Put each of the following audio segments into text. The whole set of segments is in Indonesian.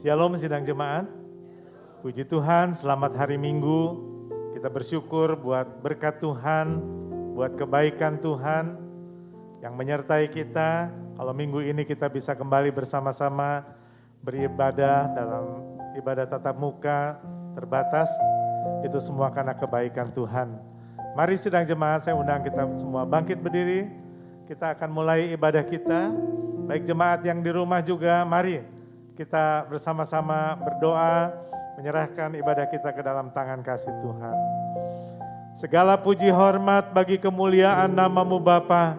Shalom sidang jemaat. Puji Tuhan, selamat hari Minggu. Kita bersyukur buat berkat Tuhan, buat kebaikan Tuhan yang menyertai kita. Kalau minggu ini kita bisa kembali bersama-sama beribadah dalam ibadah tatap muka terbatas, itu semua karena kebaikan Tuhan. Mari sidang jemaat, saya undang kita semua bangkit berdiri. Kita akan mulai ibadah kita. Baik jemaat yang di rumah juga, mari kita bersama-sama berdoa, menyerahkan ibadah kita ke dalam tangan kasih Tuhan. Segala puji hormat bagi kemuliaan nama-Mu Bapa.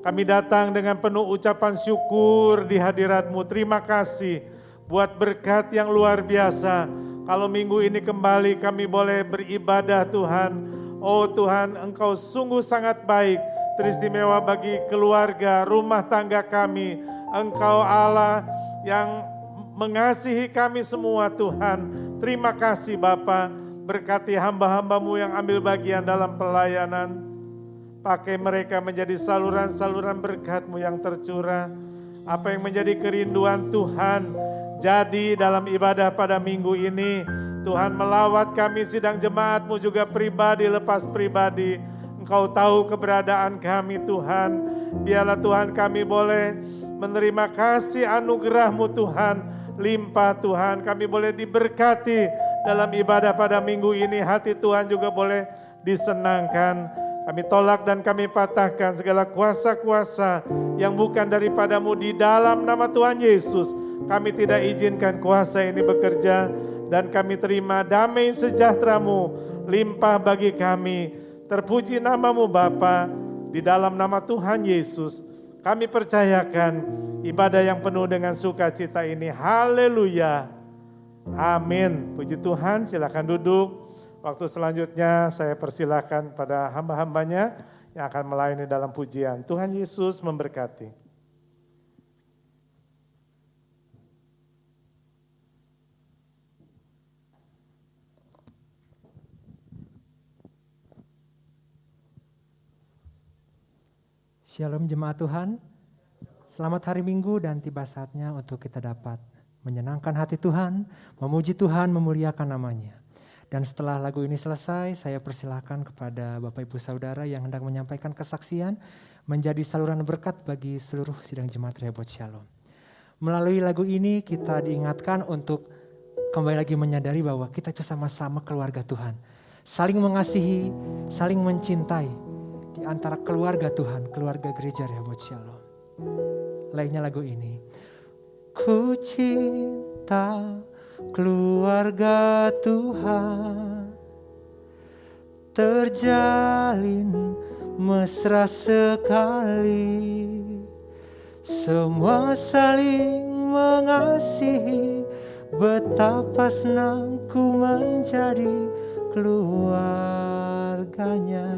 Kami datang dengan penuh ucapan syukur di hadirat-Mu. Terima kasih buat berkat yang luar biasa. Kalau minggu ini kembali kami boleh beribadah Tuhan. Oh Tuhan, Engkau sungguh sangat baik, teristimewa bagi keluarga, rumah tangga kami. Engkau Allah yang mengasihi kami semua Tuhan. Terima kasih Bapa, berkati hamba-hamba-Mu yang ambil bagian dalam pelayanan. Pakai mereka menjadi saluran-saluran berkat-Mu yang tercurah. Apa yang menjadi kerinduan Tuhan, jadi dalam ibadah pada minggu ini. Tuhan melawat kami sidang jemaat-Mu juga pribadi lepas pribadi. Engkau tahu keberadaan kami Tuhan. Biarlah Tuhan kami boleh menerima kasih anugerah-Mu Tuhan. Limpah Tuhan, kami boleh diberkati dalam ibadah pada minggu ini. Hati Tuhan juga boleh disenangkan. Kami tolak dan kami patahkan segala kuasa-kuasa yang bukan daripada-Mu di dalam nama Tuhan Yesus. Kami tidak izinkan kuasa ini bekerja dan kami terima damai sejahtera-Mu limpah bagi kami. Terpuji nama-Mu Bapa, di dalam nama Tuhan Yesus. Kami percayakan ibadah yang penuh dengan sukacita ini. Haleluya. Amin. Puji Tuhan, silakan duduk. Waktu selanjutnya saya persilakan pada hamba-hambanya yang akan melayani dalam pujian. Tuhan Yesus memberkati. Shalom jemaat Tuhan, selamat hari Minggu dan tiba saatnya untuk kita dapat menyenangkan hati Tuhan, memuji Tuhan, memuliakan namanya. Dan setelah lagu ini selesai, saya persilahkan kepada Bapak Ibu Saudara yang hendak menyampaikan kesaksian, menjadi saluran berkat bagi seluruh sidang jemaat Rehoboth Shalom. Melalui lagu ini kita diingatkan untuk kembali lagi menyadari bahwa kita itu sama-sama keluarga Tuhan. Saling mengasihi, saling mencintai. Di antara keluarga Tuhan, keluarga gereja Rehoboth Shalom. Lainnya lagu ini. Ku cinta keluarga Tuhan, terjalin mesra sekali, semua saling mengasihi, betapa senang ku menjadi keluarganya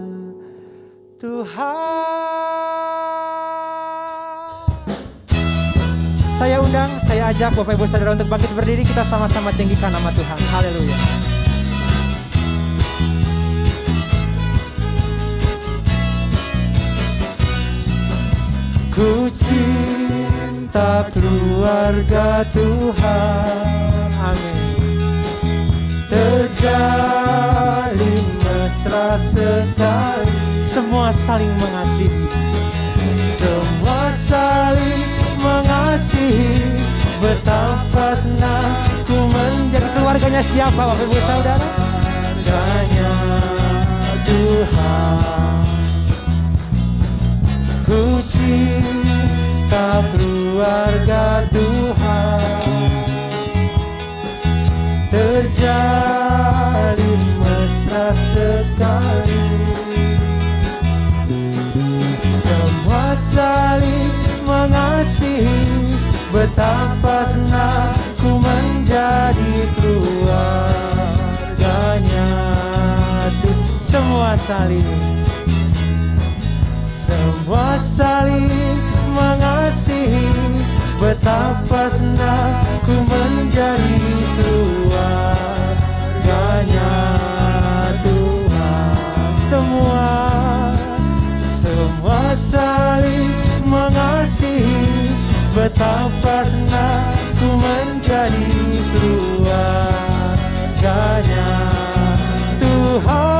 Tuhan. Saya undang, saya ajak Bapak Ibu Saudara untuk bangkit berdiri, kita sama-sama tinggikan nama Tuhan. Haleluya. Ku cinta keluarga Tuhan. Amin. Terjalin mesra sekali, semua saling mengasihi, semua saling mengasihi, betapa senang ku menjadi keluarganya siapa Bapak Ibu Saudara? Keluarganya Tuhan. Ku cinta keluarga Tuhan, terjalin mesra sekali, semua saling mengasihi, betapa senang ku menjadi keluarganya Tuhan. Semua saling mengasihi, betapa senang ku menjadi keluarganya Tuhan. Semua saling mengasihi, betapa senang ku menjadi keluarganya Tuhan.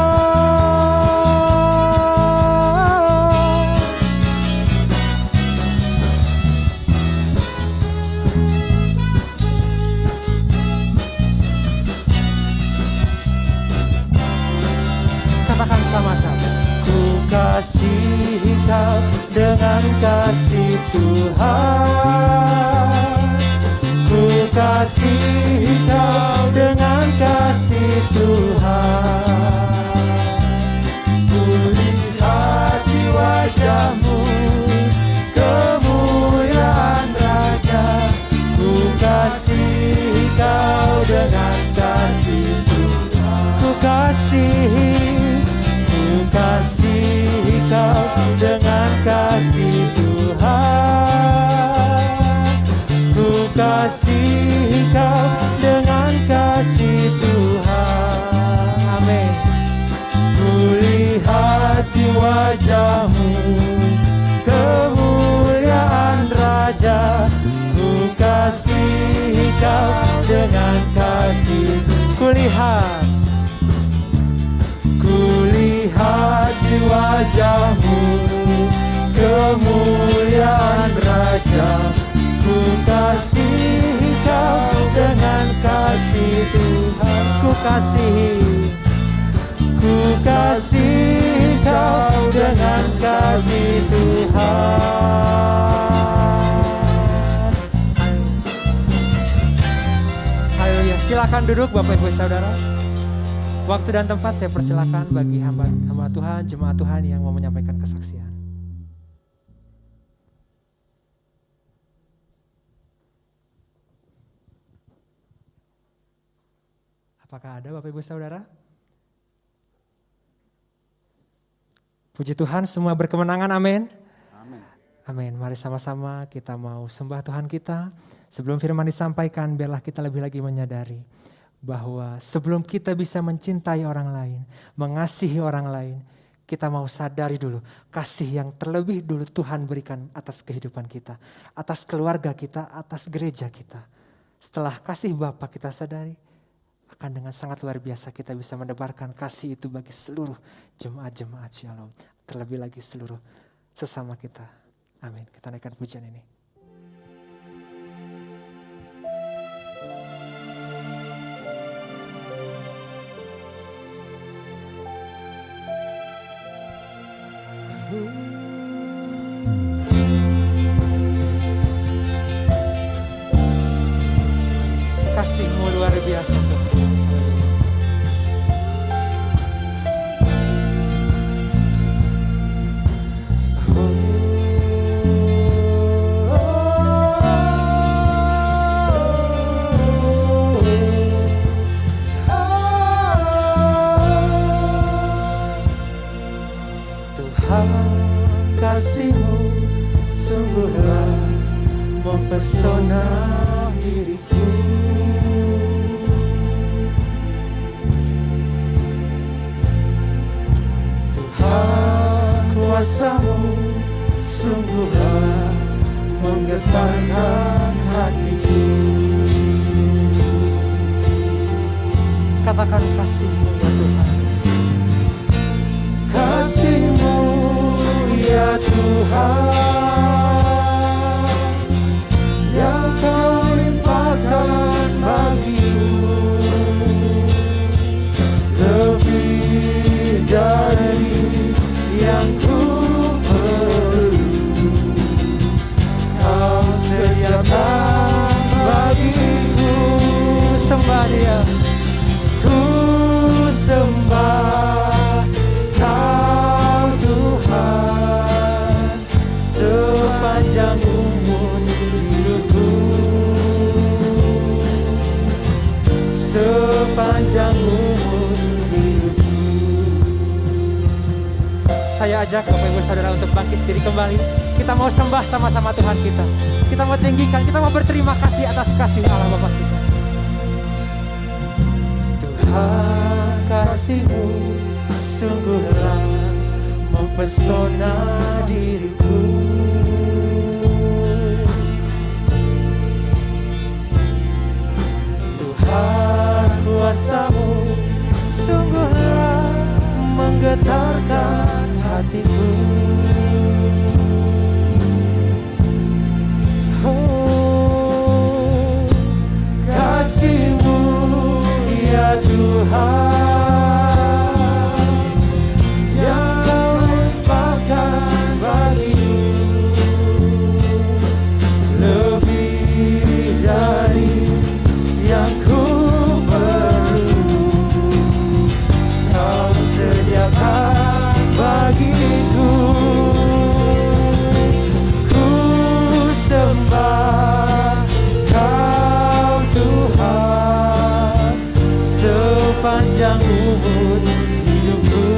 Katakan sama-sama. Ku kasih kau dengan kasih Tuhan. Ku kasih kau dengan kasih Tuhan. Ku lihat di wajahmu kemuliaan Raja. Ku kasih kau dengan kasih Tuhan. Ku kasih kau dengan kasih Tuhan. Ku kasih kau dengan kasih Tuhan. Amin. Ku lihat di wajahmu kemuliaan Raja. Ku kasih kau dengan kasih. Ku lihat di wajahmu kemuliaan Raja. Ku kasih kau dengan kasih Tuhan. Ku kasih kau dengan kasih Tuhan. Haleluya. Silakan duduk Bapak Ibu Saudara. Waktu dan tempat saya persilakan bagi hamba Tuhan, jemaat Tuhan yang mau menyampaikan kesaksian. Apakah ada Bapak Ibu Saudara? Puji Tuhan, semua berkemenangan, amin. Amin. Amin. Mari sama-sama kita mau sembah Tuhan kita. Sebelum firman disampaikan, biarlah kita lebih lagi menyadari bahwa sebelum kita bisa mencintai orang lain, mengasihi orang lain, kita mau sadari dulu kasih yang terlebih dulu Tuhan berikan atas kehidupan kita, atas keluarga kita, atas gereja kita. Setelah kasih Bapa kita sadari, akan dengan sangat luar biasa kita bisa mendebarkan kasih itu bagi seluruh jemaat-jemaat Shalom. Terlebih lagi seluruh sesama kita. Amin. Kita naikkan pujian ini. Kasih-Mu luar biasa Tuhan. Kasih-Mu sungguhlah mempesona diriku. Tuhan, kuasa-Mu sungguhlah menggetarkan hatiku. Katakan kasih-Mu ya Tuhan. Kasih-Mu ya Tuhan, yang Kau limpahkan bagiku, lebih dari yang ku perlu. Kau sediakan bagiku, sembah Dia, ku sembah Kau Tuhan sepanjang umur hidupku, sepanjang umur hidupku. Saya ajak Bapak Ibu Saudara untuk bangkit diri kembali. Kita mau sembah sama-sama Tuhan kita. Kita mau tinggikan, kita mau berterima kasih atas kasih Allah Bapa kita. Tuhan, kasih-Mu sungguhlah mempesona diriku. kuasa-Mu sungguhlah menggetarkan hatiku. Oh, kasih-Mu ya Tuhan yang Kau limpahkan bagiku, lebih dari yang ku perlu. Kau sediakan bagiku. Ku sembah Kau Tuhan sepanjang umur hidupku,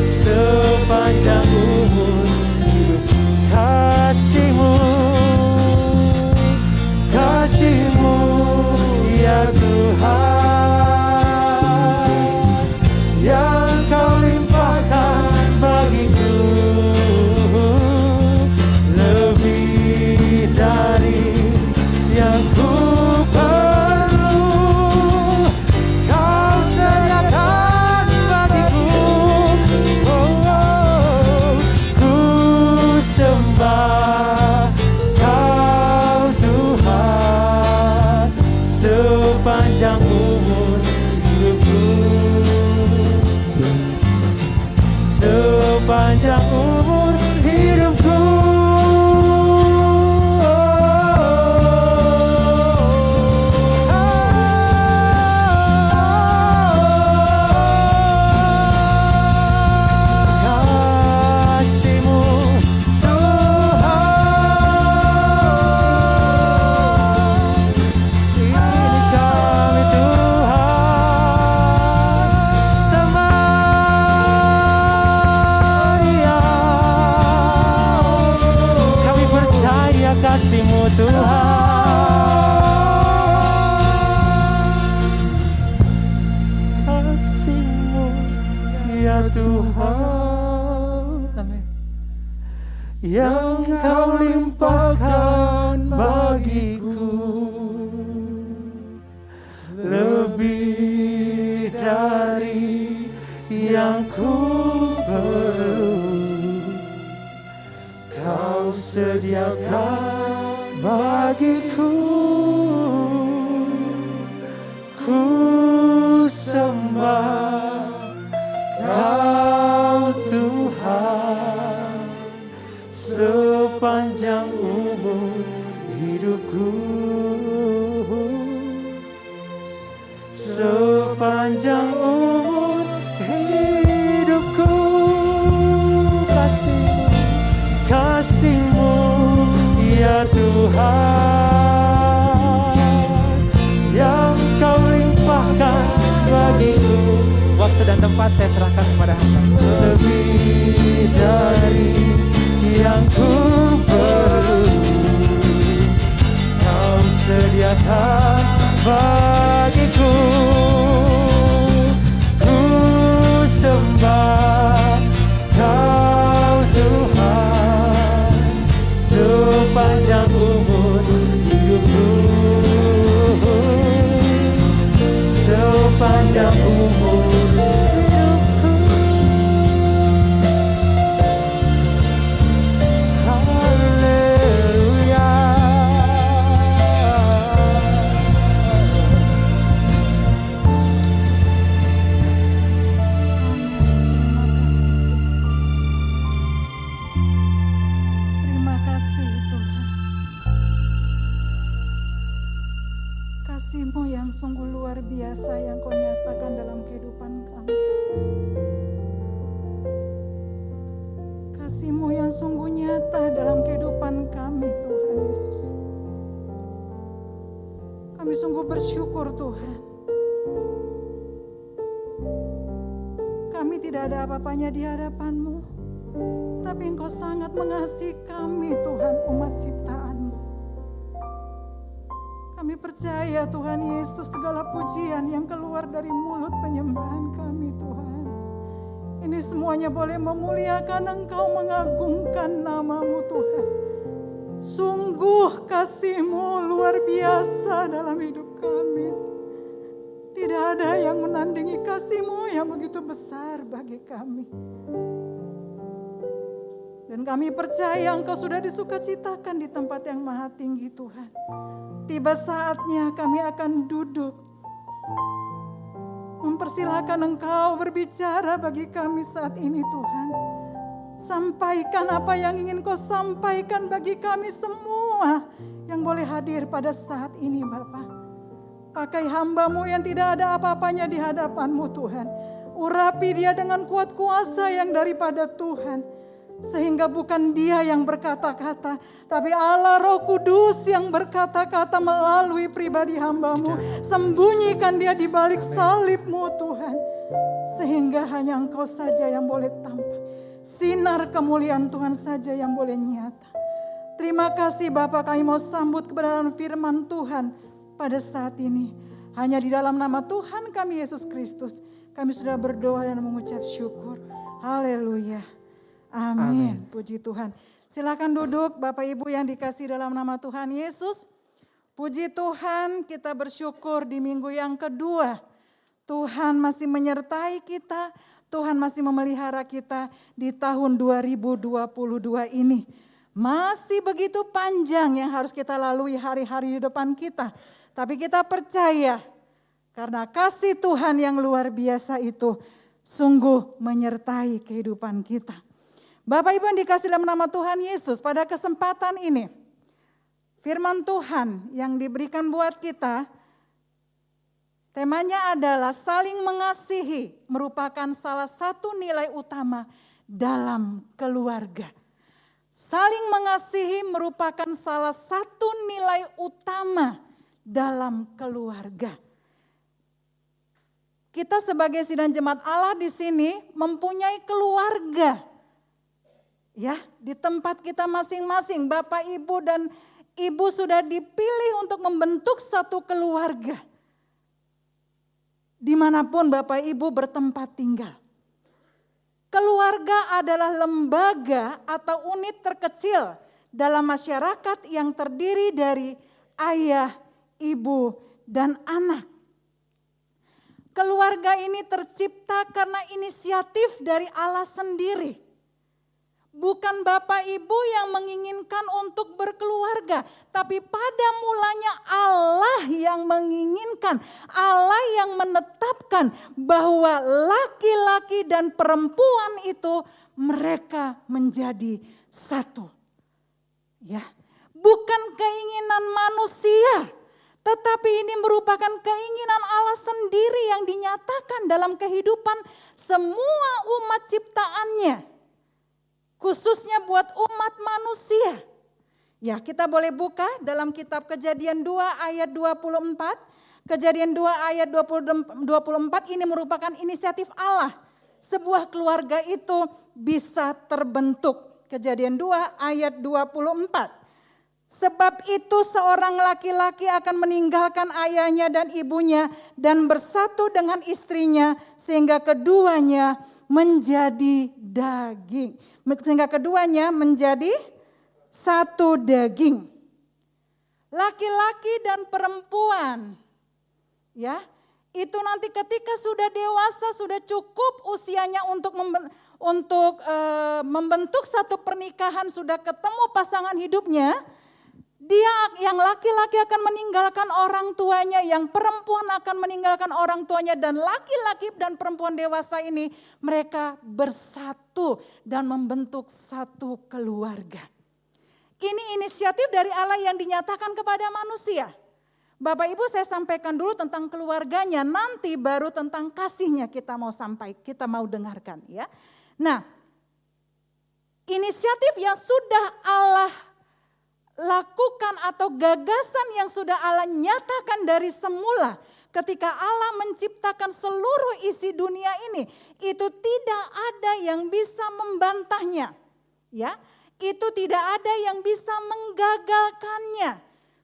sepanjang umur hidupku. Kasih-Mu, kasih-Mu ya Tuhan yang Kau limpahkan bagiku, lebih dari yang ku perlu. Kau sediakan bagiku. Oh, ku sembah Kau Tuhan sepanjang umur hidupku, sepanjang umur hidupku. Kasih-Mu Tuhan, ini kami Tuhan sama Dia. Kami percaya kasih-Mu Tuhan, kasih-Mu ya Tuhan. Amin. Yang Kau limpahkan bagiku, lebih dari yang ku perlu. Kau sediakan bagiku. Ku sembah Kau Tuhan sepanjang umur hidupku, sepanjang umur hidupku. Kasih-Mu, kasih-Mu ya Tuhan yang Kau limpahkan bagiku. Waktu dan tempat saya serahkan kepada Hamba. Lebih dari yang ku perlu, Kau sediakan bagiku. Ku sembah Kau Tuhan sepanjang umur hidupku, sepanjang umur hidupku. Haleluya. Terima kasih Tuhan. Kasih-Mu yang sungguh luar biasa yang Kau nyatakan dalam kehidupan kami. Kasih-Mu yang sungguh nyata dalam kehidupan kami Tuhan Yesus. Kami sungguh bersyukur Tuhan. Kami tidak ada apa-apanya di hadapan-Mu, tapi Engkau sangat mengasihi kami Tuhan, umat ciptaan-Mu. Kami percaya Tuhan Yesus, segala pujian yang keluar dari mulut penyembahan kami Tuhan, ini semuanya boleh memuliakan Engkau, mengagungkan nama-Mu Tuhan. Sungguh kasih-Mu luar biasa dalam hidup kami. Tidak ada yang menandingi kasih-Mu yang begitu besar bagi kami. Dan kami percaya Engkau sudah disukacitakan di tempat yang maha tinggi Tuhan. Tiba saatnya kami akan duduk. Mempersilahkan Engkau berbicara bagi kami saat ini Tuhan. Sampaikan apa yang ingin Kau sampaikan bagi kami semua yang boleh hadir pada saat ini Bapa. Pakai hamba-Mu yang tidak ada apa-apanya di hadapan-Mu Tuhan. Urapi dia dengan kuat kuasa yang daripada Tuhan. Sehingga bukan dia yang berkata-kata, tapi Allah Roh Kudus yang berkata-kata melalui pribadi hamba-Mu. Sembunyikan dia di balik salib-Mu Tuhan. Sehingga hanya Engkau saja yang boleh tampak. Sinar kemuliaan Tuhan saja yang boleh nyata. Terima kasih Bapak, kami mau sambut kebenaran firman Tuhan pada saat ini. Hanya di dalam nama Tuhan kami Yesus Kristus, kami sudah berdoa dan mengucap syukur. Haleluya. Amin. Puji Tuhan. Silakan duduk Bapak Ibu yang dikasih dalam nama Tuhan Yesus. Puji Tuhan, kita bersyukur di minggu yang kedua. Tuhan masih menyertai kita, Tuhan masih memelihara kita di tahun 2022 ini. Masih begitu panjang yang harus kita lalui hari-hari di depan kita. Tapi kita percaya karena kasih Tuhan yang luar biasa itu sungguh menyertai kehidupan kita. Bapak Ibu yang dikasih dalam nama Tuhan Yesus, pada kesempatan ini firman Tuhan yang diberikan buat kita, temanya adalah saling mengasihi merupakan salah satu nilai utama dalam keluarga. Saling mengasihi merupakan salah satu nilai utama dalam keluarga. Kita sebagai sidang jemaat Allah di sini mempunyai keluarga. Ya, di tempat kita masing-masing, Bapak, Ibu, dan Ibu sudah dipilih untuk membentuk satu keluarga. Dimanapun Bapak, Ibu bertempat tinggal. Keluarga adalah lembaga atau unit terkecil dalam masyarakat yang terdiri dari ayah, ibu, dan anak. Keluarga ini tercipta karena inisiatif dari Allah sendiri. Bukan Bapak Ibu yang menginginkan untuk berkeluarga, tapi pada mulanya Allah yang menginginkan, Allah yang menetapkan bahwa laki-laki dan perempuan itu mereka menjadi satu. Ya, bukan keinginan manusia, tetapi ini merupakan keinginan Allah sendiri yang dinyatakan dalam kehidupan semua umat ciptaannya. Khususnya buat umat manusia. Ya, kita boleh buka dalam kitab Kejadian 2 ayat 24. Kejadian 2 ayat 24 ini merupakan inisiatif Allah. Sebuah keluarga itu bisa terbentuk. Kejadian 2 ayat 24. Sebab itu seorang laki-laki akan meninggalkan ayahnya dan ibunya dan bersatu dengan istrinya sehingga keduanya menjadi daging. Sehingga keduanya menjadi satu daging. Laki-laki dan perempuan, ya, itu nanti ketika sudah dewasa, sudah cukup usianya untuk membentuk satu pernikahan, sudah ketemu pasangan hidupnya, dia yang laki-laki akan meninggalkan orang tuanya, yang perempuan akan meninggalkan orang tuanya, dan laki-laki dan perempuan dewasa ini mereka bersatu dan membentuk satu keluarga. Ini inisiatif dari Allah yang dinyatakan kepada manusia. Bapak Ibu, saya sampaikan dulu tentang keluarganya, nanti baru tentang kasihnya kita mau dengarkan ya. Nah, inisiatif yang sudah Allah lakukan atau gagasan yang sudah Allah nyatakan dari semula ketika Allah menciptakan seluruh isi dunia ini, itu tidak ada yang bisa membantahnya. Ya, itu tidak ada yang bisa menggagalkannya.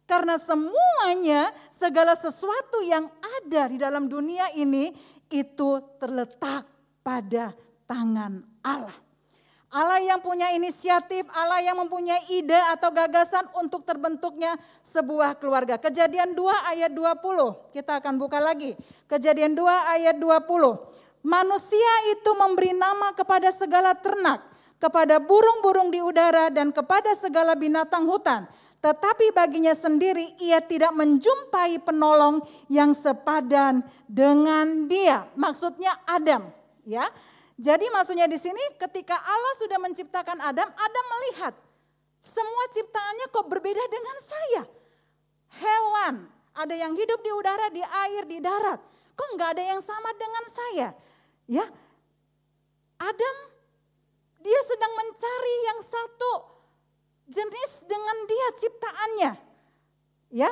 Karena semuanya, segala sesuatu yang ada di dalam dunia ini itu terletak pada tangan Allah. Allah yang punya inisiatif, Allah yang mempunyai ide atau gagasan untuk terbentuknya sebuah keluarga. Kejadian 2 ayat 20, kita akan buka lagi. Kejadian 2 ayat 20. Manusia itu memberi nama kepada segala ternak, kepada burung-burung di udara dan kepada segala binatang hutan. Tetapi baginya sendiri ia tidak menjumpai penolong yang sepadan dengan dia. Maksudnya Adam, ya. Jadi maksudnya di sini ketika Allah sudah menciptakan Adam, Adam melihat semua ciptaannya kok berbeda dengan saya. Hewan, ada yang hidup di udara, di air, di darat. Kok nggak ada yang sama dengan saya? Ya, Adam dia sedang mencari yang satu jenis dengan dia ciptaannya. Ya,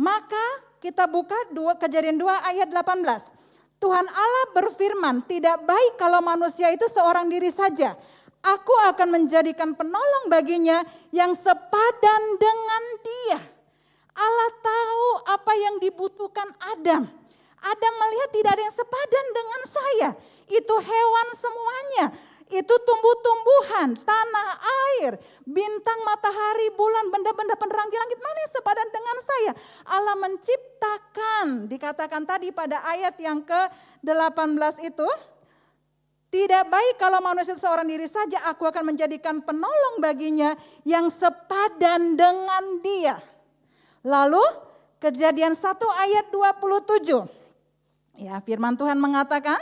maka kita buka Kejadian 2 ayat 18. Tuhan Allah berfirman, tidak baik kalau manusia itu seorang diri saja. Aku akan menjadikan penolong baginya yang sepadan dengan dia. Allah tahu apa yang dibutuhkan Adam. Adam melihat tidak ada yang sepadan dengan saya. Itu hewan semuanya. Itu tumbuh-tumbuhan, tanah, air, bintang, matahari, bulan, benda-benda penerang di langit. Mana yang sepadan dengan saya? Allah menciptakan, dikatakan tadi pada ayat yang ke-18 itu. Tidak baik kalau manusia seorang diri saja, aku akan menjadikan penolong baginya yang sepadan dengan dia. Lalu Kejadian 1 ayat 27. Ya, firman Tuhan mengatakan,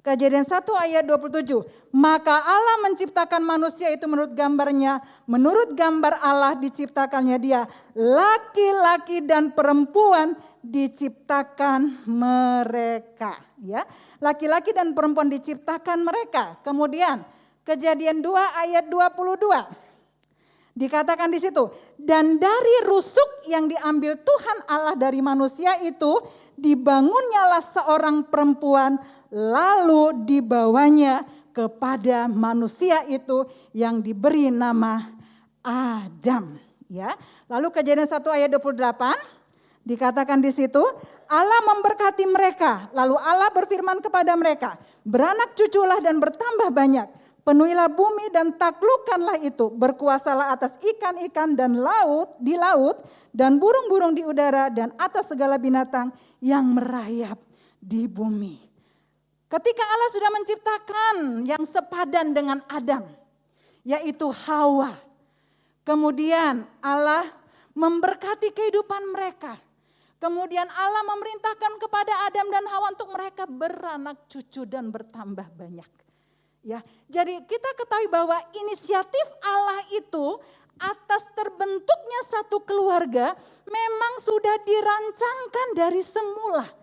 Kejadian 1 ayat 27. Maka Allah menciptakan manusia itu menurut gambarnya. Menurut gambar Allah diciptakannya dia. Laki-laki dan perempuan diciptakan mereka. Ya, laki-laki dan perempuan diciptakan mereka. Kemudian Kejadian 2 ayat 22. Dikatakan di situ. Dan dari rusuk yang diambil Tuhan Allah dari manusia itu. Dibangunnyalah seorang perempuan. Lalu dibawanya kepada manusia itu yang diberi nama Adam. Ya, lalu Kejadian 1 ayat 28 dikatakan di situ, Allah memberkati mereka. Lalu Allah berfirman kepada mereka, beranak cuculah dan bertambah banyak. Penuhilah bumi dan taklukkanlah itu. Berkuasalah atas ikan-ikan dan laut di laut dan burung-burung di udara dan atas segala binatang yang merayap di bumi. Ketika Allah sudah menciptakan yang sepadan dengan Adam, yaitu Hawa. Kemudian Allah memberkati kehidupan mereka. Kemudian Allah memerintahkan kepada Adam dan Hawa untuk mereka beranak cucu dan bertambah banyak. Ya, jadi kita ketahui bahwa inisiatif Allah itu atas terbentuknya satu keluarga memang sudah dirancangkan dari semula.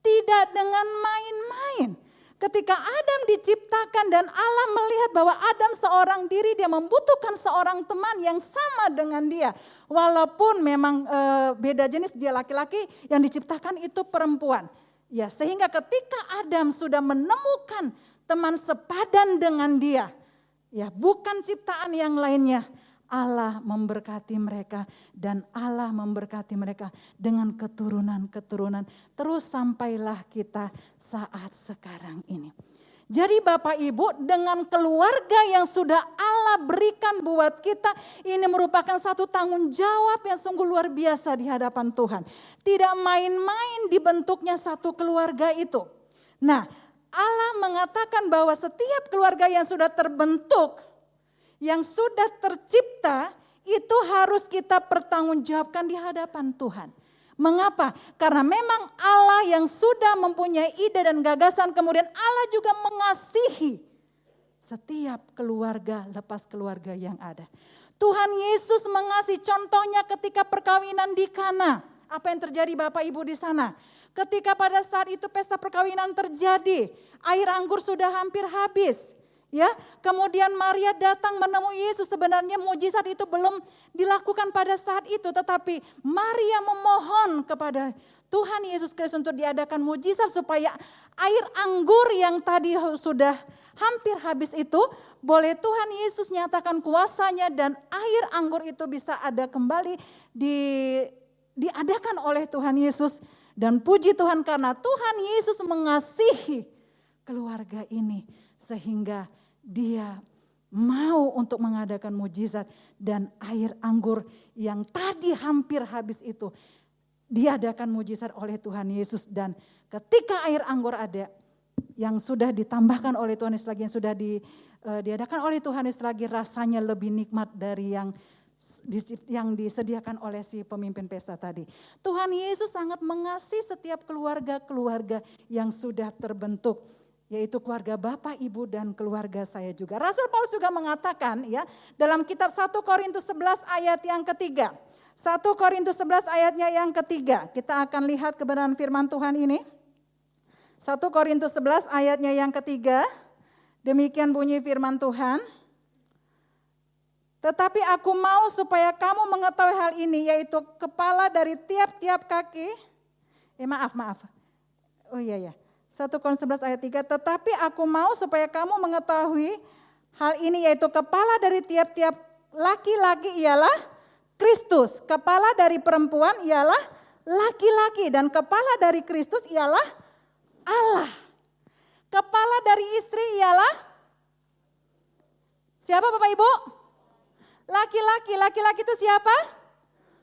Tidak dengan main-main. Ketika Adam diciptakan dan Allah melihat bahwa Adam seorang diri, dia membutuhkan seorang teman yang sama dengan dia. Walaupun memang beda jenis, dia laki-laki, yang diciptakan itu perempuan. Ya, sehingga ketika Adam sudah menemukan teman sepadan dengan dia, ya bukan ciptaan yang lainnya, Allah memberkati mereka dan Allah memberkati mereka dengan keturunan-keturunan. Terus sampailah kita saat sekarang ini. Jadi Bapak Ibu, dengan keluarga yang sudah Allah berikan buat kita, ini merupakan satu tanggung jawab yang sungguh luar biasa di hadapan Tuhan. Tidak main-main dibentuknya satu keluarga itu. Nah, Allah mengatakan bahwa setiap keluarga yang sudah terbentuk, yang sudah tercipta, itu harus kita pertanggungjawabkan di hadapan Tuhan. Mengapa? Karena memang Allah yang sudah mempunyai ide dan gagasan, kemudian Allah juga mengasihi setiap keluarga lepas keluarga yang ada. Tuhan Yesus mengasihi, contohnya ketika perkawinan di Kana. Apa yang terjadi Bapak Ibu di sana? Ketika pada saat itu pesta perkawinan terjadi, air anggur sudah hampir habis. Ya, kemudian Maria datang menemui Yesus. Sebenarnya mujizat itu belum dilakukan pada saat itu, tetapi Maria memohon kepada Tuhan Yesus Kristus untuk diadakan mujizat supaya air anggur yang tadi sudah hampir habis itu boleh Tuhan Yesus nyatakan kuasanya dan air anggur itu bisa ada kembali diadakan oleh Tuhan Yesus. Dan puji Tuhan karena Tuhan Yesus mengasihi keluarga ini sehingga dia mau untuk mengadakan mujizat, dan air anggur yang tadi hampir habis itu diadakan mujizat oleh Tuhan Yesus. Dan ketika air anggur ada yang sudah ditambahkan oleh Tuhan Yesus lagi, yang sudah diadakan oleh Tuhan Yesus lagi, rasanya lebih nikmat dari yang disediakan oleh si pemimpin pesta tadi. Tuhan Yesus sangat mengasihi setiap keluarga-keluarga yang sudah terbentuk, yaitu keluarga Bapak, Ibu, dan keluarga saya juga. Rasul Paulus juga mengatakan ya dalam kitab 1 Korintus 11 ayat yang ketiga. 1 Korintus 11 ayatnya yang ketiga. Kita akan lihat kebenaran firman Tuhan ini. 1 Korintus 11 ayatnya yang ketiga. Demikian bunyi firman Tuhan. Tetapi aku mau supaya kamu mengetahui hal ini, yaitu kepala dari tiap-tiap kaki. Maaf. Oh iya. 1 Korintus 11 ayat 3. Tetapi aku mau supaya kamu mengetahui hal ini, yaitu kepala dari tiap-tiap laki-laki ialah Kristus. Kepala dari perempuan ialah laki-laki. Dan kepala dari Kristus ialah Allah. Kepala dari istri ialah siapa Bapak Ibu? Laki-laki. Laki-laki itu siapa?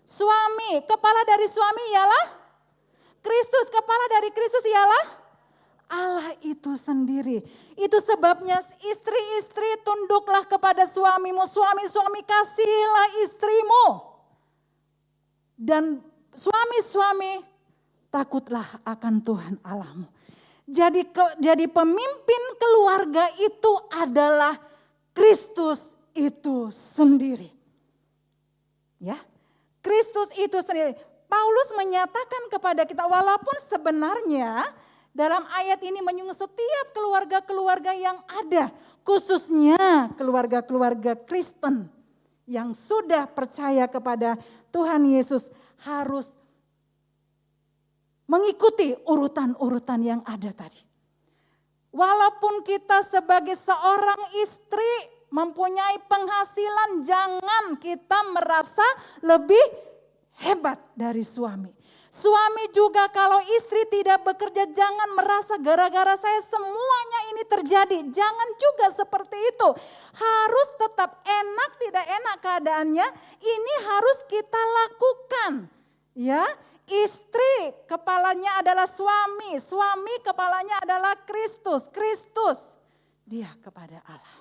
Suami. Kepala dari suami ialah Kristus. Kepala dari Kristus ialah Allah itu sendiri. Itu sebabnya istri-istri tunduklah kepada suamimu. Suami-suami kasihilah istrimu. Dan suami-suami takutlah akan Tuhan Allahmu. Jadi pemimpin keluarga itu adalah Kristus itu sendiri. Ya, Kristus itu sendiri. Paulus menyatakan kepada kita, walaupun sebenarnya dalam ayat ini menyinggung setiap keluarga-keluarga yang ada, khususnya keluarga-keluarga Kristen yang sudah percaya kepada Tuhan Yesus harus mengikuti urutan-urutan yang ada tadi. Walaupun kita sebagai seorang istri mempunyai penghasilan, jangan kita merasa lebih hebat dari suami. Suami juga kalau istri tidak bekerja, jangan merasa gara-gara saya semuanya ini terjadi. Jangan juga seperti itu. Harus tetap enak tidak enak keadaannya, ini harus kita lakukan. Ya, istri kepalanya adalah suami, suami kepalanya adalah Kristus, Kristus dia kepada Allah.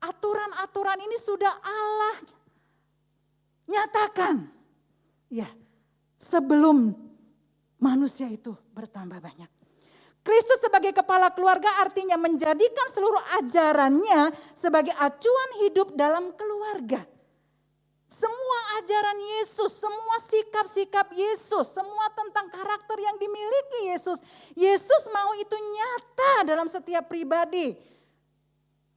Aturan-aturan ini sudah Allah nyatakan. Ya, sebelum manusia itu bertambah banyak. Kristus sebagai kepala keluarga artinya menjadikan seluruh ajarannya sebagai acuan hidup dalam keluarga. Semua ajaran Yesus, semua sikap-sikap Yesus, semua tentang karakter yang dimiliki Yesus. Yesus mau itu nyata dalam setiap pribadi.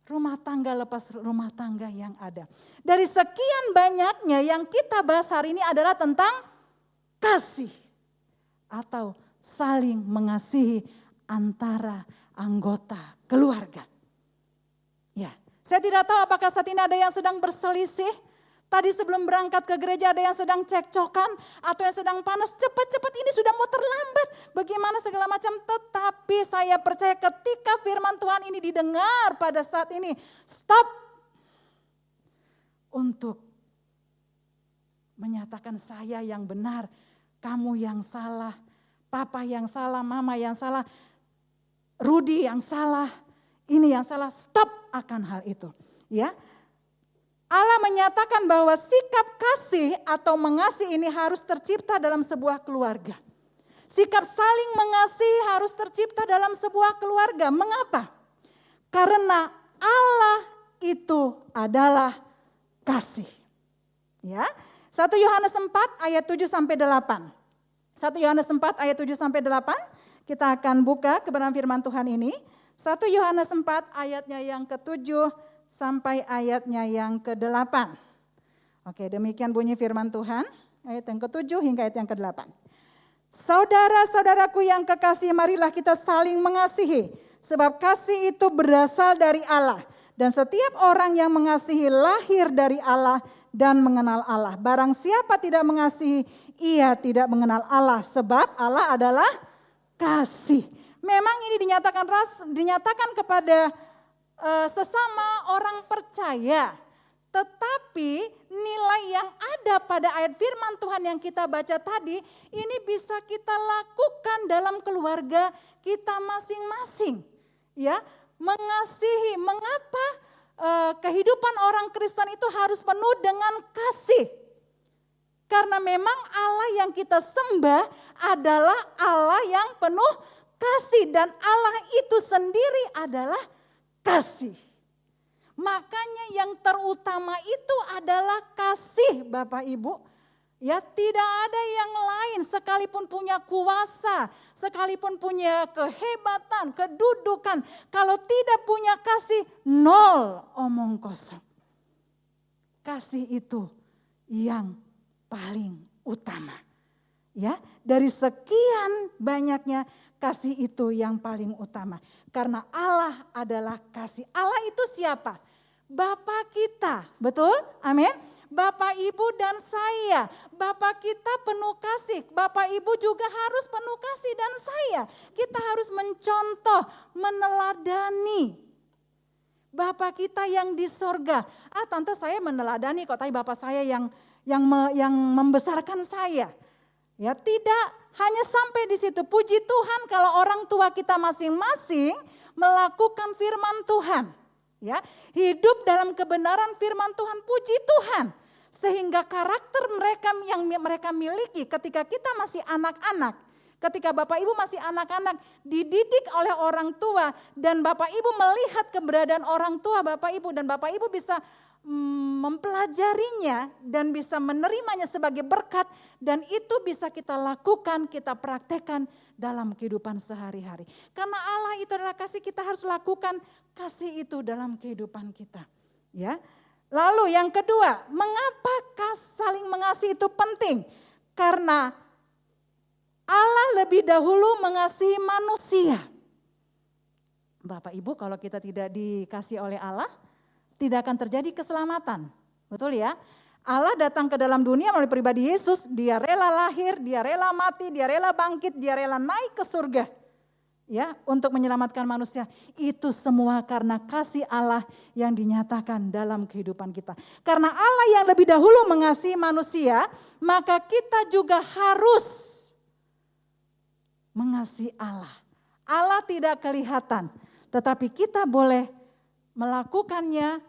Rumah tangga lepas rumah tangga yang ada. Dari sekian banyaknya yang kita bahas hari ini adalah tentang kasih. Atau saling mengasihi antara anggota keluarga. Ya, saya tidak tahu apakah saat ini ada yang sedang berselisih. Tadi sebelum berangkat ke gereja ada yang sedang cekcokan atau yang sedang panas. Cepat-cepat ini sudah mau terlambat. Bagaimana segala macam. Tetapi saya percaya ketika firman Tuhan ini didengar pada saat ini. Stop. Untuk menyatakan saya yang benar. Kamu yang salah. Papa yang salah. Mama yang salah. Rudy yang salah. Ini yang salah. Stop akan hal itu. Ya. Allah menyatakan bahwa sikap kasih atau mengasihi ini harus tercipta dalam sebuah keluarga. Sikap saling mengasihi harus tercipta dalam sebuah keluarga. Mengapa? Karena Allah itu adalah kasih. Ya. 1 Yohanes 4 ayat 7 sampai 8. 1 Yohanes 4 ayat 7 sampai 8. Kita akan buka kebenaran firman Tuhan ini. 1 Yohanes 4 ayatnya yang ke-7 sampai ayatnya yang ke-8. Oke, demikian bunyi firman Tuhan. Ayat yang ke-7 hingga ayat yang ke-8. Saudara-saudaraku yang kekasih, marilah kita saling mengasihi. Sebab kasih itu berasal dari Allah. Dan setiap orang yang mengasihi lahir dari Allah dan mengenal Allah. Barang siapa tidak mengasihi, ia tidak mengenal Allah. Sebab Allah adalah kasih. Memang ini dinyatakan kepada sesama orang percaya. Tetapi nilai yang ada pada ayat firman Tuhan yang kita baca tadi, ini bisa kita lakukan dalam keluarga kita masing-masing. Ya, mengasihi. Mengapa kehidupan orang Kristen itu harus penuh dengan kasih? Karena memang Allah yang kita sembah adalah Allah yang penuh kasih. Dan Allah itu sendiri adalah kasih. Makanya yang terutama itu adalah kasih, Bapak Ibu. Ya, tidak ada yang lain, sekalipun punya kuasa, sekalipun punya kehebatan, kedudukan, kalau tidak punya kasih, nol, omong kosong. Kasih itu yang paling utama. Ya, dari sekian banyaknya, kasih itu yang paling utama. Karena Allah adalah kasih. Allah itu siapa? Bapa kita, betul? Amin. Bapak, Ibu dan saya. Bapak kita penuh kasih. Bapak, Ibu juga harus penuh kasih dan saya. Kita harus mencontoh, meneladani Bapak kita yang di sorga. Tante saya meneladani kok, tapi Bapak saya yang membesarkan saya. Ya, tidak hanya sampai di situ. Puji Tuhan kalau orang tua kita masing-masing melakukan firman Tuhan. Ya, hidup dalam kebenaran firman Tuhan, puji Tuhan. Sehingga karakter mereka yang mereka miliki ketika kita masih anak-anak, ketika Bapak Ibu masih anak-anak, dididik oleh orang tua dan Bapak Ibu melihat keberadaan orang tua Bapak Ibu dan Bapak Ibu bisa mempelajarinya dan bisa menerimanya sebagai berkat, dan itu bisa kita lakukan, kita praktekkan dalam kehidupan sehari-hari. Karena Allah itu adalah kasih, kita harus lakukan kasih itu dalam kehidupan kita. Ya. Lalu yang kedua, mengapa saling mengasihi itu penting? Karena Allah lebih dahulu mengasihi manusia. Bapak Ibu, kalau kita tidak dikasih oleh Allah, tidak akan terjadi keselamatan. Betul ya? Allah datang ke dalam dunia melalui pribadi Yesus, dia rela lahir, dia rela mati, dia rela bangkit, dia rela naik ke surga. Ya, untuk menyelamatkan manusia. Itu semua karena kasih Allah yang dinyatakan dalam kehidupan kita. Karena Allah yang lebih dahulu mengasihi manusia, maka kita juga harus mengasihi Allah. Allah tidak kelihatan, tetapi kita boleh melakukannya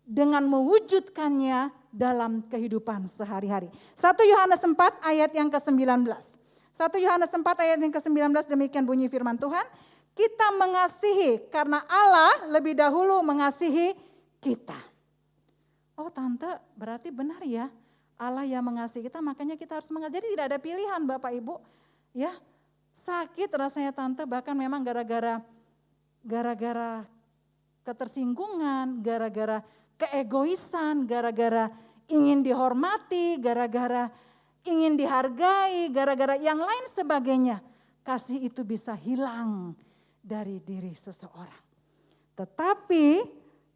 dengan mewujudkannya dalam kehidupan sehari-hari. 1 Yohanes 4 ayat yang ke-19. 1 Yohanes 4 ayat yang ke-19 demikian bunyi firman Tuhan. Kita mengasihi karena Allah lebih dahulu mengasihi kita. Oh tante, berarti benar ya, Allah yang mengasihi kita, makanya kita harus mengasihi. Jadi tidak ada pilihan Bapak Ibu. Ya, sakit rasanya tante, bahkan memang gara-gara ketersinggungan, gara-gara keegoisan, gara-gara ingin dihormati, gara-gara ingin dihargai, gara-gara yang lain sebagainya. Kasih itu bisa hilang dari diri seseorang. Tetapi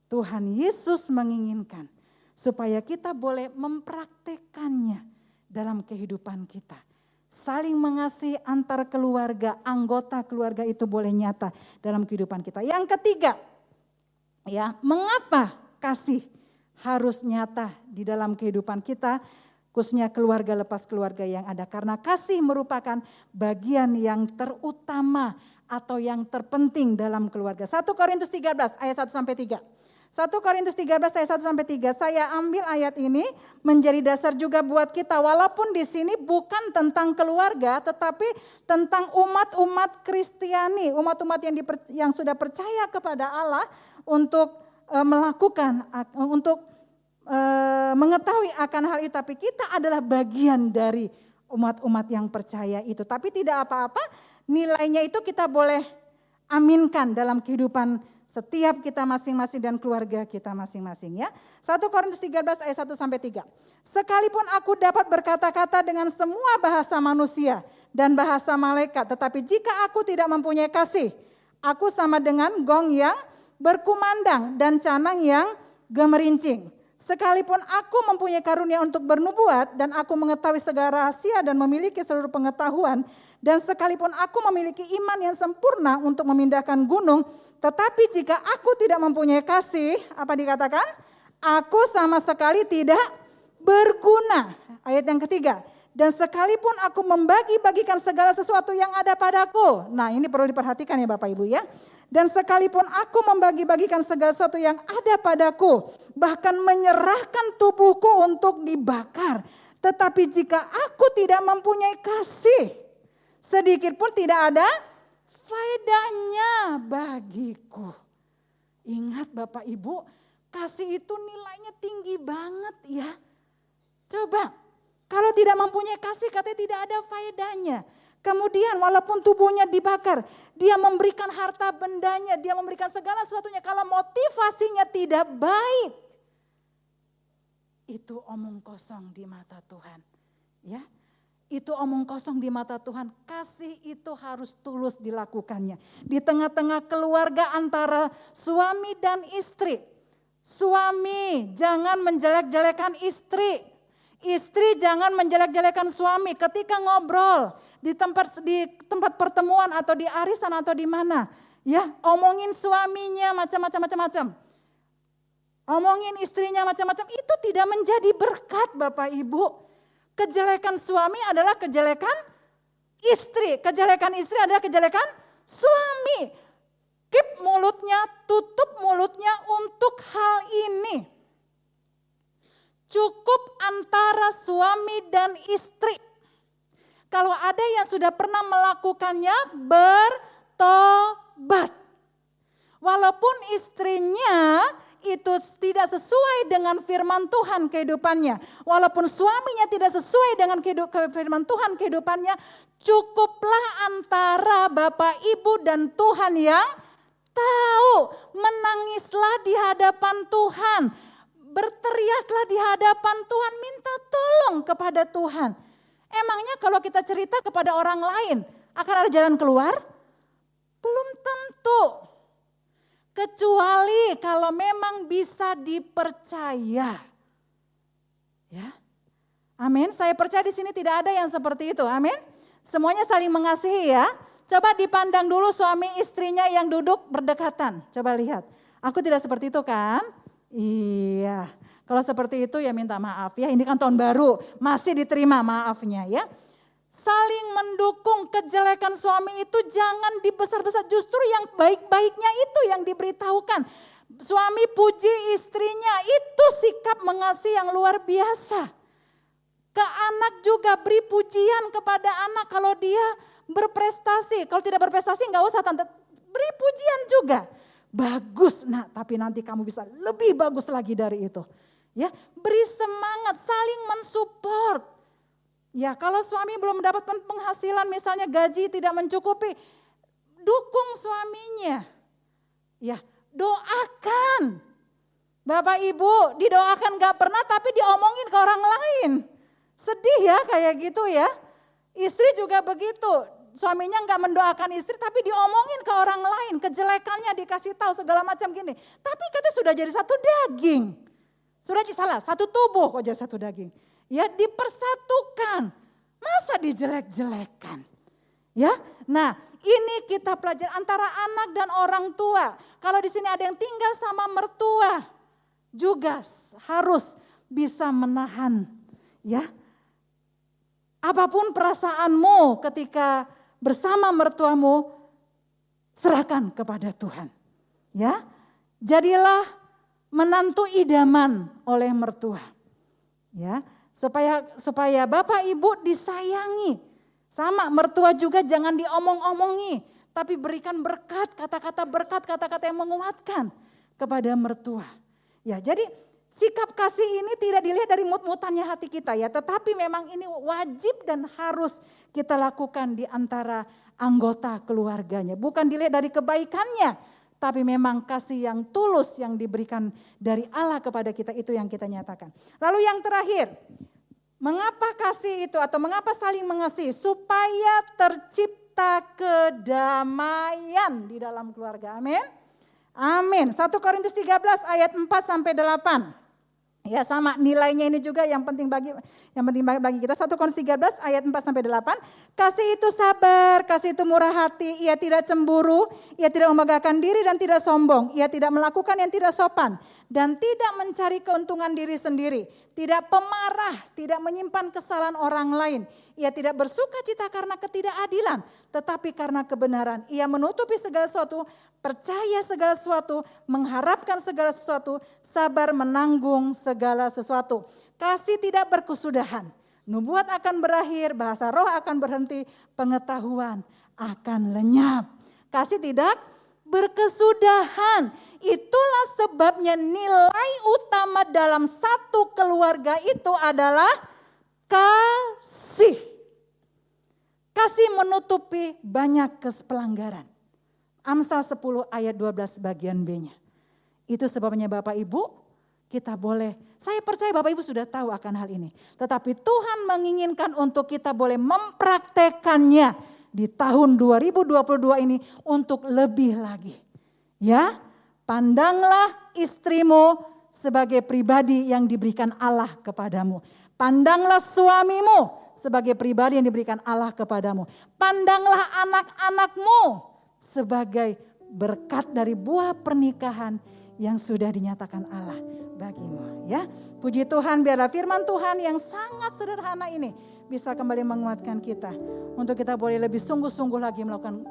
Tuhan Yesus menginginkan supaya kita boleh mempraktekannya dalam kehidupan kita. Saling mengasihi antar keluarga, anggota keluarga itu boleh nyata dalam kehidupan kita. Yang ketiga, ya, mengapa kasih harus nyata di dalam kehidupan kita, khususnya keluarga lepas keluarga yang ada. Karena kasih merupakan bagian yang terutama atau yang terpenting dalam keluarga. 1 Korintus 13 ayat 1-3. 1 Korintus 13 ayat 1-3. Saya ambil ayat ini menjadi dasar juga buat kita. Walaupun di sini bukan tentang keluarga, tetapi tentang umat-umat Kristiani, umat-umat yang sudah percaya kepada Allah untuk melakukan, untuk mengetahui akan hal itu. Tapi kita adalah bagian dari umat-umat yang percaya itu. Tapi tidak apa-apa, nilainya itu kita boleh aminkan dalam kehidupan setiap kita masing-masing dan keluarga kita masing-masing ya. 1 Korintus 13 ayat 1-3. Sekalipun aku dapat berkata-kata dengan semua bahasa manusia dan bahasa malaikat, tetapi jika aku tidak mempunyai kasih, aku sama dengan gong yang berkumandang dan canang yang gemerincing. Sekalipun aku mempunyai karunia untuk bernubuat dan aku mengetahui segala rahasia dan memiliki seluruh pengetahuan, dan sekalipun aku memiliki iman yang sempurna untuk memindahkan gunung, Tetapi jika aku tidak mempunyai kasih, apa dikatakan? Aku sama sekali tidak berguna. Ayat yang ketiga. Dan sekalipun aku membagi-bagikan segala sesuatu yang ada padaku. Nah, ini perlu diperhatikan ya Bapak Ibu ya. Dan sekalipun aku membagi-bagikan segala sesuatu yang ada padaku, bahkan menyerahkan tubuhku untuk dibakar. Tetapi jika aku tidak mempunyai kasih, sedikit pun tidak ada faedahnya bagiku. Ingat Bapak Ibu, kasih itu nilainya tinggi banget ya. Coba, kalau tidak mempunyai kasih katanya tidak ada faedahnya. Kemudian walaupun tubuhnya dibakar, dia memberikan harta bendanya, dia memberikan segala sesuatunya. Kalau motivasinya tidak baik, itu omong kosong di mata Tuhan. Ya, itu omong kosong di mata Tuhan. Kasih itu harus tulus dilakukannya. Di tengah-tengah keluarga antara suami dan istri. Suami jangan menjelek-jelekan istri. Istri jangan menjelek-jelekan suami ketika ngobrol di tempat pertemuan atau di arisan atau di mana. Ya, omongin suaminya macam-macam. Omongin istrinya macam-macam, itu tidak menjadi berkat Bapak Ibu. Kejelekan suami adalah kejelekan istri. Kejelekan istri adalah kejelekan suami. Keep mulutnya, tutup mulutnya untuk hal ini. Cukup antara suami dan istri. Kalau ada yang sudah pernah melakukannya, bertobat. Walaupun istrinya itu tidak sesuai dengan firman Tuhan kehidupannya. Walaupun suaminya tidak sesuai dengan firman Tuhan kehidupannya, cukuplah antara Bapak Ibu dan Tuhan yang tahu. Menangislah di hadapan Tuhan. Berteriaklah di hadapan Tuhan, minta tolong kepada Tuhan. Emangnya kalau kita cerita kepada orang lain, akan ada jalan keluar? Belum tentu. Kecuali kalau memang bisa dipercaya. Ya. Amin. Saya percaya di sini tidak ada yang seperti itu. Amin. Semuanya saling mengasihi ya. Coba dipandang dulu suami istrinya yang duduk berdekatan. Coba lihat. Aku tidak seperti itu kan? Iya. Kalau seperti itu ya minta maaf ya. Ini kan tahun baru, masih diterima maafnya ya. Saling mendukung. Kejelekan suami itu jangan dibesar-besar, justru yang baik-baiknya itu yang diberitahukan. Suami puji istrinya, itu sikap mengasihi yang luar biasa. Ke anak juga beri pujian kepada anak kalau dia berprestasi. Kalau tidak berprestasi enggak usah tante, beri pujian juga. Bagus, nah tapi nanti kamu bisa lebih bagus lagi dari itu. Ya, beri semangat, saling mensupport. Ya, kalau suami belum mendapatkan penghasilan, misalnya gaji tidak mencukupi, dukung suaminya. Ya, doakan. Bapak Ibu didoakan gak pernah tapi diomongin ke orang lain. Sedih ya kayak gitu ya. Istri juga begitu. Suaminya gak mendoakan istri tapi diomongin ke orang lain. Kejelekannya dikasih tahu segala macam gini. Tapi katanya sudah jadi satu daging. Sudah salah, satu tubuh kok jadi satu daging. Ya dipersatukan. Masa dijelek-jelekan? Ya, nah ini kita pelajari antara anak dan orang tua. Kalau di sini ada yang tinggal sama mertua, juga harus bisa menahan. Ya, apapun perasaanmu ketika bersama mertuamu, serahkan kepada Tuhan. Ya, jadilah menantu idaman oleh mertua. Ya, supaya Bapak Ibu disayangi. Sama mertua juga jangan diomong-omongi, tapi berikan berkat, kata-kata yang menguatkan kepada mertua. Ya, jadi sikap kasih ini tidak dilihat dari mut-mutannya hati kita ya, tetapi memang ini wajib dan harus kita lakukan di antara anggota keluarganya. Bukan dilihat dari kebaikannya, tapi memang kasih yang tulus yang diberikan dari Allah kepada kita, itu yang kita nyatakan. Lalu yang terakhir, mengapa kasih itu atau mengapa saling mengasihi? Supaya tercipta kedamaian di dalam keluarga. Amin. Amin. 1 Korintus 13 ayat 4 sampai 8. Ya sama nilainya ini juga yang penting bagi kita. 1 Korintus 13 ayat 4-8. Kasih itu sabar, kasih itu murah hati, ia tidak cemburu, ia tidak memegahkan diri dan tidak sombong, ia tidak melakukan yang tidak sopan dan tidak mencari keuntungan diri sendiri, tidak pemarah, tidak menyimpan kesalahan orang lain. Ia tidak bersuka cita karena ketidakadilan, tetapi karena kebenaran. Ia menutupi segala sesuatu, percaya segala sesuatu, mengharapkan segala sesuatu, sabar menanggung segala sesuatu. Kasih tidak berkesudahan, nubuat akan berakhir, bahasa roh akan berhenti, pengetahuan akan lenyap. Kasih tidak berkesudahan. Itulah sebabnya nilai utama dalam satu keluarga itu adalah kasih. Kasih menutupi banyak pelanggaran. Amsal 10 ayat 12 bagian B-nya. Itu sebabnya Bapak Ibu, kita boleh, saya percaya Bapak Ibu sudah tahu akan hal ini. Tetapi Tuhan menginginkan untuk kita boleh mempraktekannya di tahun 2022 ini untuk lebih lagi. Ya, pandanglah istrimu sebagai pribadi yang diberikan Allah kepadamu. Pandanglah suamimu sebagai pribadi yang diberikan Allah kepadamu. Pandanglah anak-anakmu sebagai berkat dari buah pernikahan yang sudah dinyatakan Allah bagimu. Ya, puji Tuhan, biarlah firman Tuhan yang sangat sederhana ini bisa kembali menguatkan kita untuk kita boleh lebih sungguh-sungguh lagi melakukan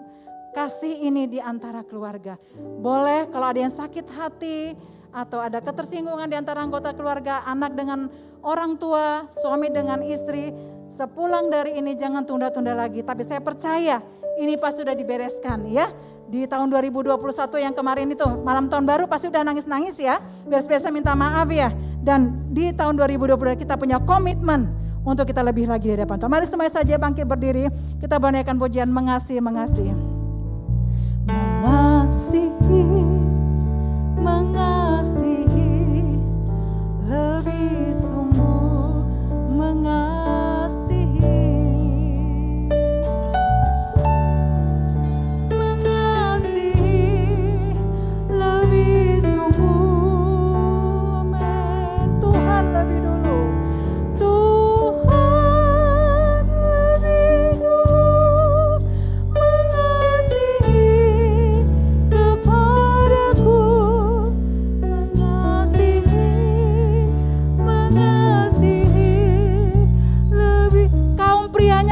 kasih ini di antara keluarga. Boleh kalau ada yang sakit hati atau ada ketersinggungan di antara anggota keluarga, anak dengan orang tua, suami dengan istri, sepulang dari ini jangan tunda-tunda lagi. Tapi saya percaya ini pasti sudah dibereskan ya. Di tahun 2021 yang kemarin itu, malam tahun baru pasti udah nangis-nangis ya. Biasa-biasa minta maaf ya. Dan di tahun 2022 kita punya komitmen untuk kita lebih lagi di hadapan Tuhan. Mari semuanya saja bangkit berdiri. Kita berikan pujian mengasihi, mengasihi. Mengasihi, mengasihi, lebih sungguh mengasihi.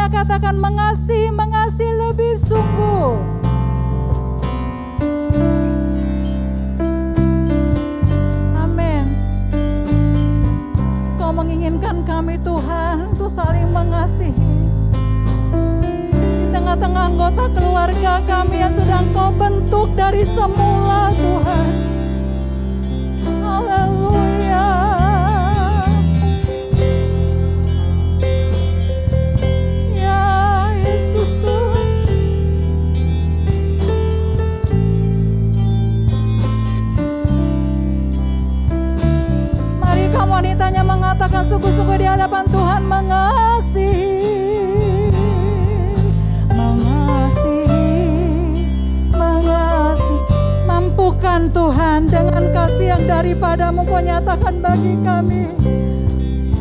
Katakan mengasihi, mengasihi lebih sungguh. Amin. Kau menginginkan kami Tuhan untuk saling mengasihi. Di tengah-tengah anggota keluarga kami yang sudah Kau bentuk dari semula Tuhan. Haleluya. Wanitanya mengatakan sungguh-sungguh di hadapan Tuhan mengasihi, mengasihi, mengasihi. Mampukan Tuhan dengan kasih yang daripadamu Kau nyatakan bagi kami.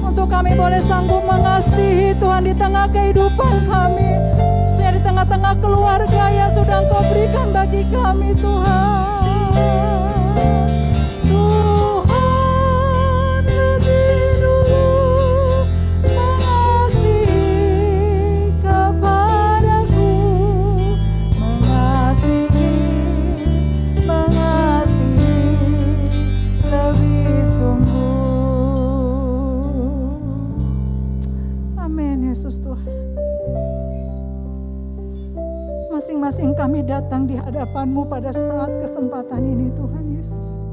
Untuk kami boleh sanggup mengasihi Tuhan di tengah kehidupan kami. Khususnya di tengah-tengah keluarga yang sudah Kau berikan bagi kami Tuhan. Yesus Tuhan, masing-masing kami datang di hadapan-Mu pada saat kesempatan ini Tuhan Yesus.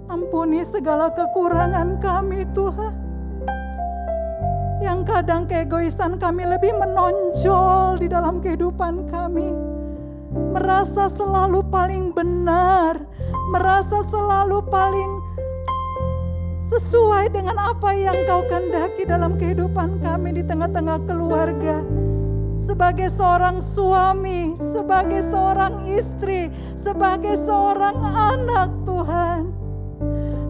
Ampuni segala kekurangan kami Tuhan, yang kadang keegoisan kami lebih menonjol di dalam kehidupan kami. Merasa selalu paling benar, merasa selalu paling sesuai dengan apa yang Kau kehendaki dalam kehidupan kami di tengah-tengah keluarga. Sebagai seorang suami, sebagai seorang istri, sebagai seorang anak Tuhan.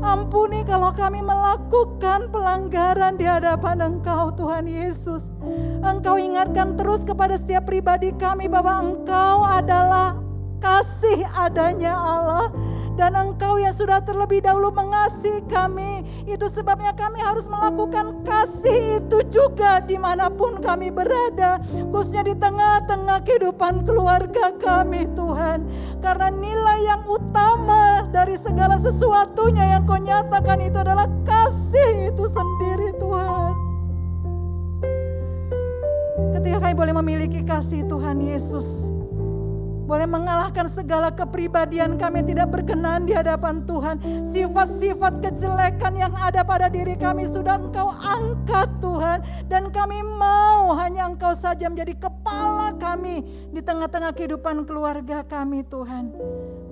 Ampuni kalau kami melakukan pelanggaran di hadapan Engkau Tuhan Yesus. Engkau ingatkan terus kepada setiap pribadi kami bahwa Engkau adalah kasih adanya Allah. Dan Engkau yang sudah terlebih dahulu mengasihi kami. Itu sebabnya kami harus melakukan kasih itu juga dimanapun kami berada. Khususnya di tengah-tengah kehidupan keluarga kami Tuhan. Karena nilai yang utama dari segala sesuatunya yang Kau nyatakan itu adalah kasih itu sendiri Tuhan. Ketika kami boleh memiliki kasih Tuhan Yesus, boleh mengalahkan segala kepribadian kami yang tidak berkenan di hadapan Tuhan. Sifat-sifat kejelekan yang ada pada diri kami sudah Engkau angkat Tuhan. Dan kami mau hanya Engkau saja menjadi kepala kami di tengah-tengah kehidupan keluarga kami Tuhan.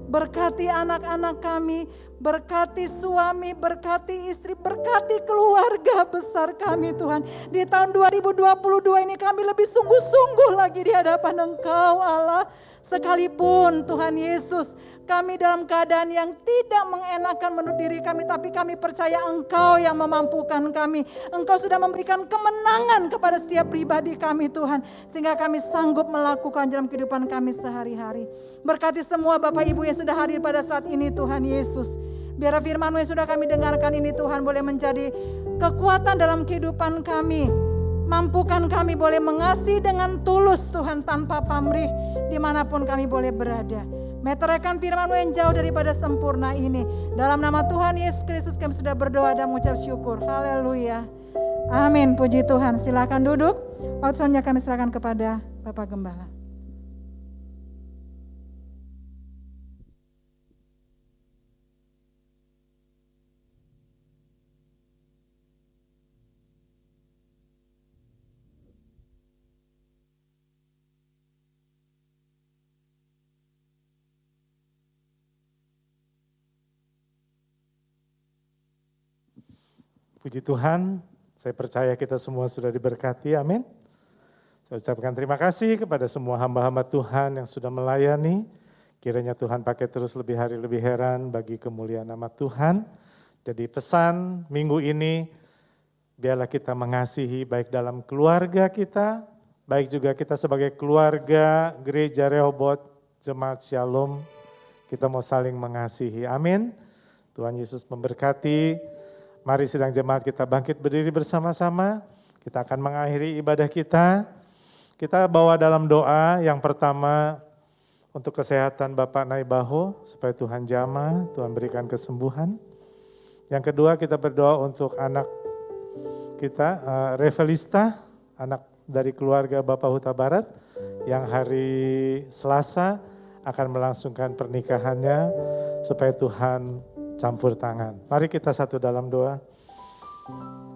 Berkati anak-anak kami, berkati suami, berkati istri, berkati keluarga besar kami Tuhan. Di tahun 2022 ini kami lebih sungguh-sungguh lagi di hadapan Engkau Allah. Sekalipun Tuhan Yesus kami dalam keadaan yang tidak mengenakan menurut diri kami, tapi kami percaya Engkau yang memampukan kami. Engkau sudah memberikan kemenangan kepada setiap pribadi kami Tuhan, sehingga kami sanggup melakukan dalam kehidupan kami sehari-hari. Berkati semua Bapak Ibu yang sudah hadir pada saat ini Tuhan Yesus. Biar firman-Mu yang sudah kami dengarkan ini Tuhan boleh menjadi kekuatan dalam kehidupan kami. Mampukan kami boleh mengasihi dengan tulus Tuhan tanpa pamrih dimanapun kami boleh berada. Meteraikan firman-Mu yang jauh daripada sempurna ini. Dalam nama Tuhan Yesus Kristus kami sudah berdoa dan mengucap syukur. Haleluya. Amin. Puji Tuhan. Silakan duduk. Waktu selanjutnya kami silakan kepada Bapak Gembala. Puji Tuhan, saya percaya kita semua sudah diberkati, amin. Saya ucapkan terima kasih kepada semua hamba-hamba Tuhan yang sudah melayani. Kiranya Tuhan pakai terus lebih hari lebih heran bagi kemuliaan nama Tuhan. Jadi pesan minggu ini, biarlah kita mengasihi baik dalam keluarga kita, baik juga kita sebagai keluarga Gereja Rehoboth, Jemaat Shalom, kita mau saling mengasihi, amin. Tuhan Yesus memberkati. Mari sidang jemaat kita bangkit berdiri bersama-sama. Kita akan mengakhiri ibadah kita. Kita bawa dalam doa yang pertama untuk kesehatan Bapak Naibaho, supaya Tuhan jamah, Tuhan berikan kesembuhan. Yang kedua kita berdoa untuk anak kita, Revelista, anak dari keluarga Bapak Huta Barat, yang hari Selasa akan melangsungkan pernikahannya, supaya Tuhan campur tangan. Mari kita satu dalam doa.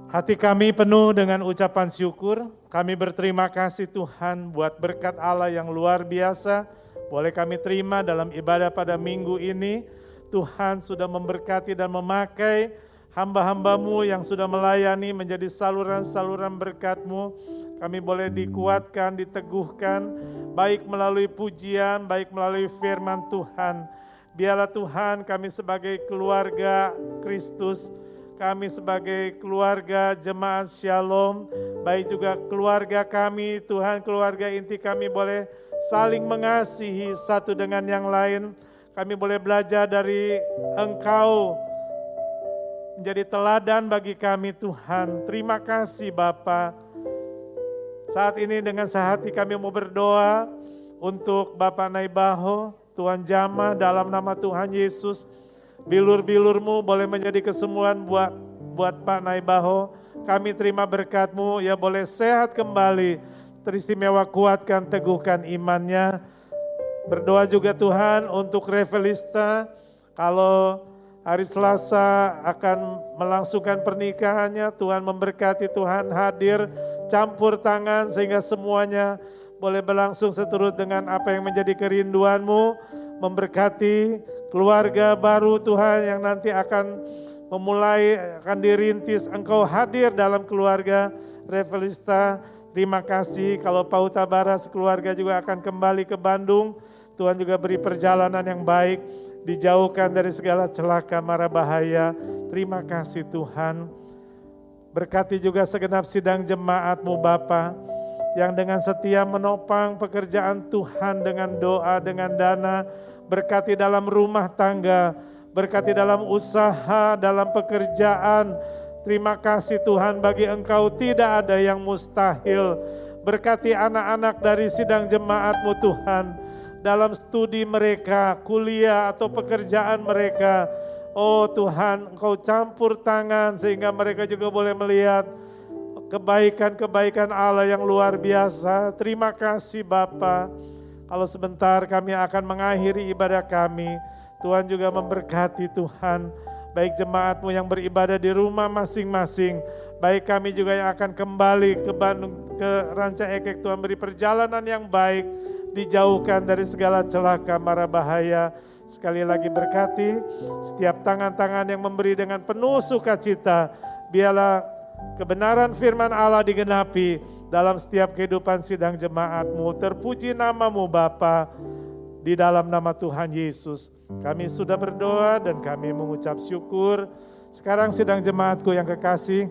Hati kami penuh dengan ucapan syukur. Kami berterima kasih Tuhan buat berkat Allah yang luar biasa. Boleh kami terima dalam ibadah pada minggu ini. Tuhan sudah memberkati dan memakai hamba-hamba-Mu yang sudah melayani menjadi saluran-saluran berkat-Mu. Kami boleh dikuatkan, diteguhkan, baik melalui pujian, baik melalui firman Tuhan. Biarlah Tuhan kami sebagai keluarga Kristus, kami sebagai keluarga Jemaat Shalom, baik juga keluarga kami, Tuhan keluarga inti kami boleh saling mengasihi satu dengan yang lain. Kami boleh belajar dari Engkau, menjadi teladan bagi kami Tuhan. Terima kasih Bapa. Saat ini dengan sehati kami mau berdoa untuk Bapak Naibaho. Tuhan jamah dalam nama Tuhan Yesus. Bilur-bilur-Mu boleh menjadi kesembuhan buat Pak Naibaho. Kami terima berkat-Mu, ya boleh sehat kembali. Teristimewa kuatkan, teguhkan imannya. Berdoa juga Tuhan untuk Revelista. Kalau hari Selasa akan melangsungkan pernikahannya, Tuhan memberkati, Tuhan hadir, campur tangan sehingga semuanya boleh berlangsung seturut dengan apa yang menjadi kerinduan-Mu, memberkati keluarga baru Tuhan yang nanti akan memulai, akan dirintis. Engkau hadir dalam keluarga Revelista. Terima kasih kalau Pak Huta Barat keluarga juga akan kembali ke Bandung. Tuhan juga beri perjalanan yang baik, dijauhkan dari segala celaka mara bahaya. Terima kasih Tuhan. Berkati juga segenap sidang jemaat-Mu Bapa, yang dengan setia menopang pekerjaan Tuhan dengan doa, dengan dana. Berkati dalam rumah tangga, berkati dalam usaha, dalam pekerjaan. Terima kasih Tuhan, bagi Engkau tidak ada yang mustahil. Berkati anak-anak dari sidang jemaat-Mu Tuhan, dalam studi mereka, kuliah atau pekerjaan mereka. Oh Tuhan, Engkau campur tangan sehingga mereka juga boleh melihat kebaikan-kebaikan Allah yang luar biasa. Terima kasih Bapa. Kalau sebentar kami akan mengakhiri ibadah kami, Tuhan juga memberkati Tuhan. Baik jemaat-Mu yang beribadah di rumah masing-masing, baik kami juga yang akan kembali ke Bandung, ke Ranca Ekek. Tuhan beri perjalanan yang baik, dijauhkan dari segala celaka mara bahaya. Sekali lagi berkati setiap tangan-tangan yang memberi dengan penuh sukacita. Biarlah kebenaran firman Allah digenapi dalam setiap kehidupan sidang jemaat-Mu. Terpuji nama-Mu Bapa, di dalam nama Tuhan Yesus. Kami sudah berdoa dan kami mengucap syukur. Sekarang sidang jemaatku yang kekasih,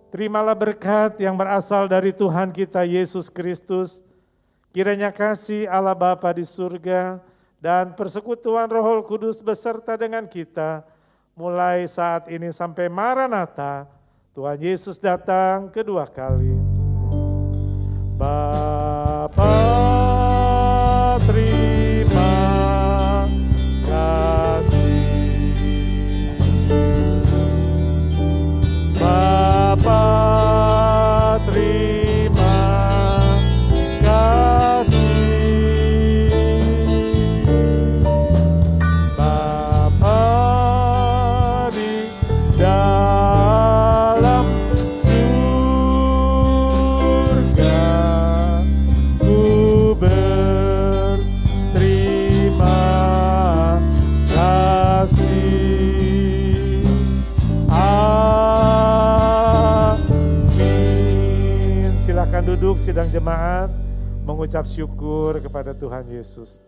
terimalah berkat yang berasal dari Tuhan kita Yesus Kristus. Kiranya kasih Allah Bapa di surga dan persekutuan Roh Kudus beserta dengan kita, mulai saat ini sampai Maranatha, Tuhan Yesus datang kedua kali. Bapa, terima kasih. Bapa, terima kasih. Bapa di dalam surga, ku berterima kasih. Amin. Silakan duduk sidang jemaat, mengucap syukur kepada Tuhan Yesus.